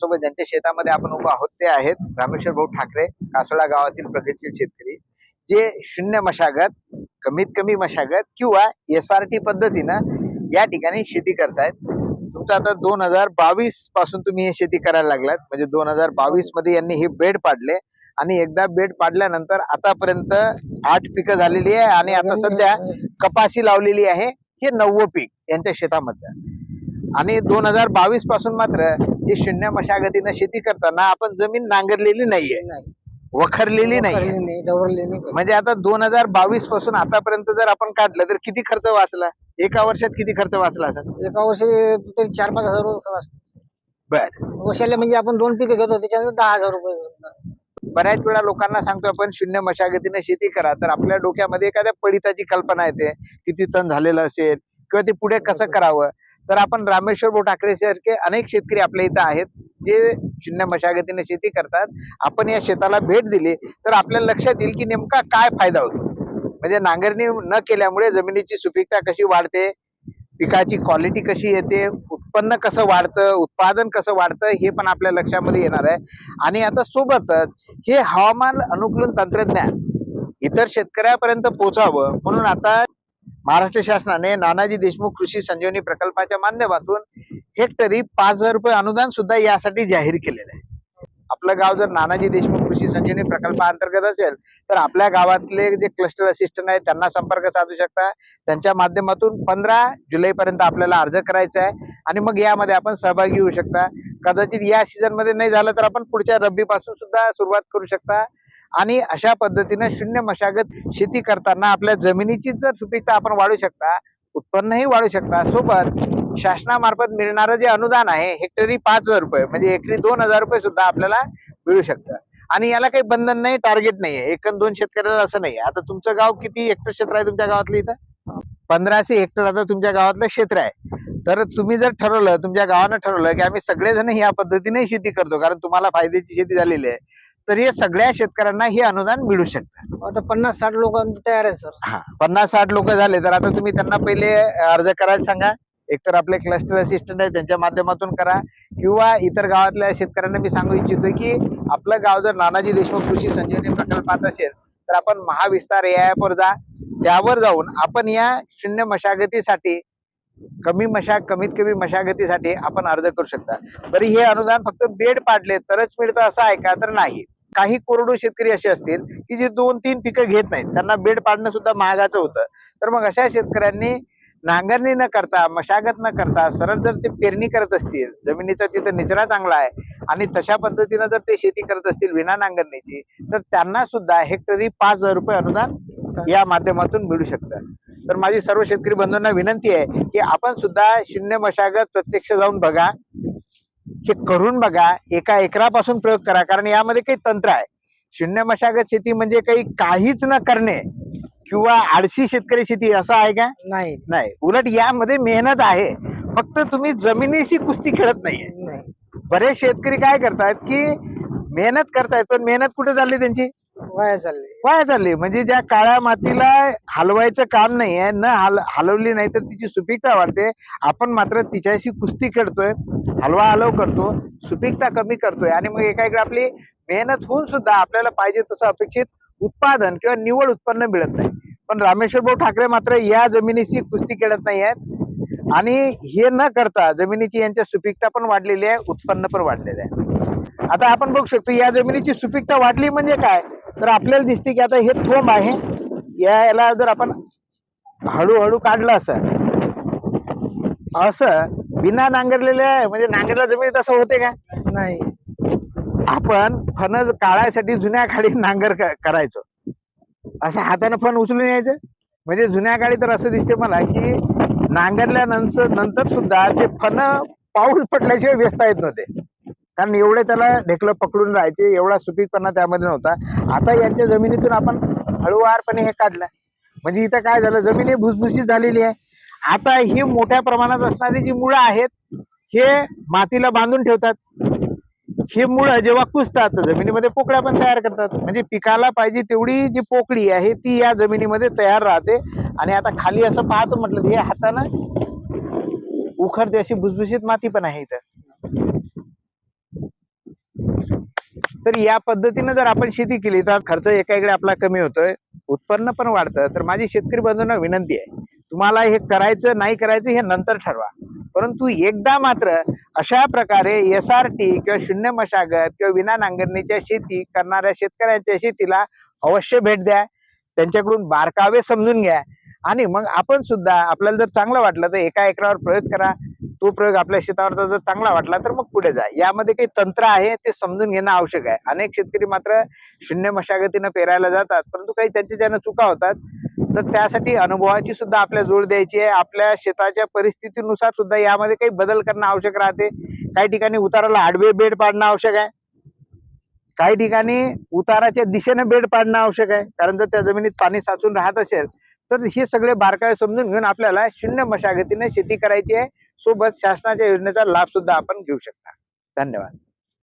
सोबत ज्यांच्या शेतामध्ये आपण उभा आहोत ते आहेत रामेश्वर भाऊ ठाकरे, कासोळा गावातील प्रगतशील शेतकरी, जे शून्य मशागत, कमीत कमी मशागत किंवा SRT पद्धतीनं या ठिकाणी शेती करतायत. तुमचं आता 2022 पासून तुम्ही हे शेती करायला लागलात, म्हणजे 2022 मध्ये यांनी हे बेड पाडले आणि एकदा बेड पाडल्यानंतर आतापर्यंत 8 पिकं झालेली आहे आणि आता सध्या कपाशी लावलेली आहे. हे 9वं पीक यांच्या शेतामधलं. आणि 2022 पासून मात्र हे शून्य मशागतीनं शेती करताना आपण जमीन नांगरलेली नाहीये, वखरलेली नाही. म्हणजे आता 2022 पासून आतापर्यंत जर आपण काढलं तर किती खर्च वाचला? एका वर्षात किती खर्च वाचला असेल? एका वर्षी तरी 4-5 हजार रुपये वाचतात. बर, वर्षाला म्हणजे आपण 2 पिकं घेतो त्याच्यानंतर 10,000 रुपये. बऱ्याच वेळा लोकांना सांगतो आपण शून्य मशागतीने शेती करा, तर आपल्या डोक्यामध्ये एखाद्या पडिताची कल्पना येते, किती तण झालेलं असेल किंवा ते पुढे कसं करावं. तर आपण रामेश्वर भाऊ ठाकरे सारखे अनेक शेतकरी आपल्या इथं आहेत जे शून्य मशागतीने शेती करतात. आपण या शेताला भेट दिली तर आपल्याला लक्षात येईल की नेमका काय फायदा होतो. म्हणजे नांगरणी न केल्यामुळे जमिनीची सुपीकता कशी वाढते, पिकाची क्वालिटी कशी येते, उत्पन्न कसं वाढतं, उत्पादन कसं वाढतं, हे पण आपल्या लक्षामध्ये येणार आहे. आणि आता सोबतच हे हवामान अनुकूलन तंत्रज्ञान इतर शेतकऱ्यापर्यंत पोहोचावं म्हणून आता महाराष्ट्र शासनाने नानाजी देशमुख कृषी संजीवनी प्रकल्पाच्या माध्यमातून हेक्टरी 5,000 रुपये अनुदान सुद्धा यासाठी जाहीर केलेलं आहे. आपलं गाव जर नानाजी देशमुख कृषी संजीवनी प्रकल्पाअंतर्गत असेल तर आपल्या गावातले जे क्लस्टर असिस्टंट आहेत त्यांना संपर्क साधू शकता. त्यांच्या माध्यमातून 15 जुलैपर्यंत आपल्याला अर्ज करायचा आहे आणि मग यामध्ये आपण सहभागी होऊ शकता. कदाचित या सीझन मध्ये नाही झालं तर आपण पुढच्या रब्बी पासून सुद्धा सुरुवात करू शकता. आणि अशा पद्धतीने शून्य मशागत शेती करताना आपल्या जमिनीची जर सुपीकता आपण वाढू शकता, उत्पन्नही वाढू शकता. सोबत शासनामार्फत मिळणारं जे अनुदान आहे हेक्टरी 5,000 रुपये म्हणजे एकरी 2,000 रुपये सुद्धा आपल्याला मिळू शकतं. आणि याला काही बंधन नाही, टार्गेट नाहीये. 1-2 शेतकऱ्याला असं नाही. आता तुमचं गाव किती हेक्टर क्षेत्र आहे तुमच्या गावातलं? इथं 1500 हेक्टर आता तुमच्या गावातलं क्षेत्र आहे. तर तुम्ही जर ठरवलं, तुमच्या गावानं ठरवलं की आम्ही सगळेजण या पद्धतीने शेती करतो कारण तुम्हाला फायद्याची शेती झालेली आहे, तर हे सगळ्या शेतकऱ्यांना हे अनुदान मिळू शकतं. आता 50-60 लोक तयार आहे सर. 50-60 लोक झाले तर आता तुम्ही त्यांना पहिले अर्ज करायला सांगा. एकतर आपले क्लस्टर असिस्टंट आहे त्यांच्या माध्यमातून करा किंवा इतर गावातल्या शेतकऱ्यांना मी सांगू इच्छितो की आपलं गाव जर नानाजी देशमुख कृषी संजीवनी प्रकल्पात असेल तर आपण महाविस्तार या ॲपवर जा. त्यावर जाऊन आपण या शून्य मशागतीसाठी कमीत कमी मशागतीसाठी आपण अर्ज करू शकता. बरी हे अनुदान फक्त बेड पाडले तरच मिळतं असं आहे का? तर नाही. काही कोरडू शेतकरी असे असतील की जे 2-3 पिकं घेत नाहीत, त्यांना बेड पाडणं सुद्धा महागाचं होतं. तर मग अशा शेतकऱ्यांनी नांगरणी न करता, मशागत न करता सरळ जर ते पेरणी करत असतील, जमिनीचा तिथं निचरा चांगला आहे आणि तशा पद्धतीनं जर ते शेती करत असतील विना नांगरणीची, तर त्यांना सुद्धा हेक्टरी 5,000 रुपये अनुदान या माध्यमातून मिळू शकतं. तर माझी सर्व शेतकरी बंधूंना विनंती आहे की आपण सुद्धा शून्य मशागत प्रत्यक्ष जाऊन बघा, हे करून बघा, एका एकरापासून प्रयोग करा. कारण यामध्ये काही तंत्र आहे. शून्य मशागत शेती म्हणजे काहीच न करणे किंवा आळशी शेतकरी शेती असं आहे का? नाही. उलट यामध्ये मेहनत आहे. फक्त तुम्ही जमिनीशी कुस्ती खेळत नाहीये. बरेच शेतकरी काय करतात की मेहनत करतायत पण मेहनत कुठे चालली त्यांची? वाया चालली. म्हणजे ज्या काळ्या मातीला हलवायचं काम नाहीये, हलवली नाही तर तिची सुपीकता वाढते. आपण मात्र तिच्याशी कुस्ती खेळतोय, हलवा करतो, सुपीकता कमी करतोय आणि मग एका इकडे आपली मेहनत होऊन सुद्धा आपल्याला पाहिजे तसं अपेक्षित उत्पादन किंवा निवड उत्पन्न मिळत नाही. पण रामेश्वर भाऊ ठाकरे मात्र या जमिनीशी कुस्ती खेळत नाही आहेत आणि हे न करता जमिनीची यांच्या सुपीकता पण वाढलेली आहे, उत्पन्न पण वाढलेलं आहे. आता आपण बघू शकतो या जमिनीची सुपीकता वाढली म्हणजे काय, तर आपल्याला दिसते की आता हे थोंब आहे, याला जर आपण हळूहळू काढलं असं बिना नांगरलेले आहे, म्हणजे नांगरला जमिनीत असं होते का? नाही. आपण फणस काढायसाठी जुन्या काळी नांगर करायचो, असं हाताने फण उचलून यायचं. म्हणजे जुन्या काळी तर असं दिसते मला की नांगरल्यानंतर सुद्धा ते फण पाऊस पडल्याशिवाय वेचता येत नव्हते, कारण एवढे त्याला ढेकलं पकडून राहायचे, एवढा सुपीकपणा त्यामध्ये नव्हता. आता यांच्या जमिनीतून आपण हळूवारपणे हे काढलं म्हणजे इथं काय झालं, जमीन ही भुसभुशीत झालेली आहे. आता ही मोठ्या प्रमाणात असणारी जी मुळं आहेत हे मातीला बांधून ठेवतात. ही मुळं जेव्हा कुजतात जमिनीमध्ये पोकळ्या पण तयार करतात, म्हणजे पिकाला पाहिजे तेवढी जी पोकळी आहे ती या जमिनीमध्ये तयार राहते. आणि आता खाली असं पाहतो म्हटलं हे हातानं उखडते, अशी भुसभुशीत माती पण आहे इथं. तर या पद्धतीने जर आपण शेती केली तर खर्च एका इकडे आपला कमी होतोय, उत्पन्न पण वाढतं. तर माझी शेतकरी बंधूंना विनंती आहे, तुम्हाला हे करायचं नाही करायचं हे नंतर ठरवा, परंतु एकदा मात्र अशा प्रकारे SRT किंवा शून्य मशागत किंवा विना नांगरणीच्या शेती करणाऱ्या शेतकऱ्यांच्या शेतीला अवश्य भेट द्या, त्यांच्याकडून बारकावे समजून घ्या आणि मग आपण सुद्धा आपल्याला जर चांगलं वाटलं तर एका एकरावर प्रयोग करा. तो प्रयोग आपल्या शेतावर जर चांगला वाटला तर मग पुढे जा. यामध्ये काही तंत्र आहे ते समजून घेणं आवश्यक आहे. अनेक शेतकरी मात्र शून्य मशागतीनं पेरायला जातात, परंतु काही त्यांच्या ज्यानं चुका होतात. तर त्यासाठी अनुभवाची सुद्धा आपल्या जोड द्यायची आहे. आपल्या शेताच्या परिस्थितीनुसार सुद्धा यामध्ये काही बदल करणं आवश्यक राहते. काही ठिकाणी उताराला आडवे बेड पाडणं आवश्यक आहे, काही ठिकाणी उताराच्या दिशेने बेड पाडणं आवश्यक आहे, कारण जर त्या जमिनीत पाणी साचून राहत असेल तर हे सगळे बारकावे समजून घेऊन आपल्याला शून्य मशागतीने शेती करायची आहे. सोबत शासनाच्या योजनेचा लाभ सुद्धा आपण घेऊ शकता. धन्यवाद.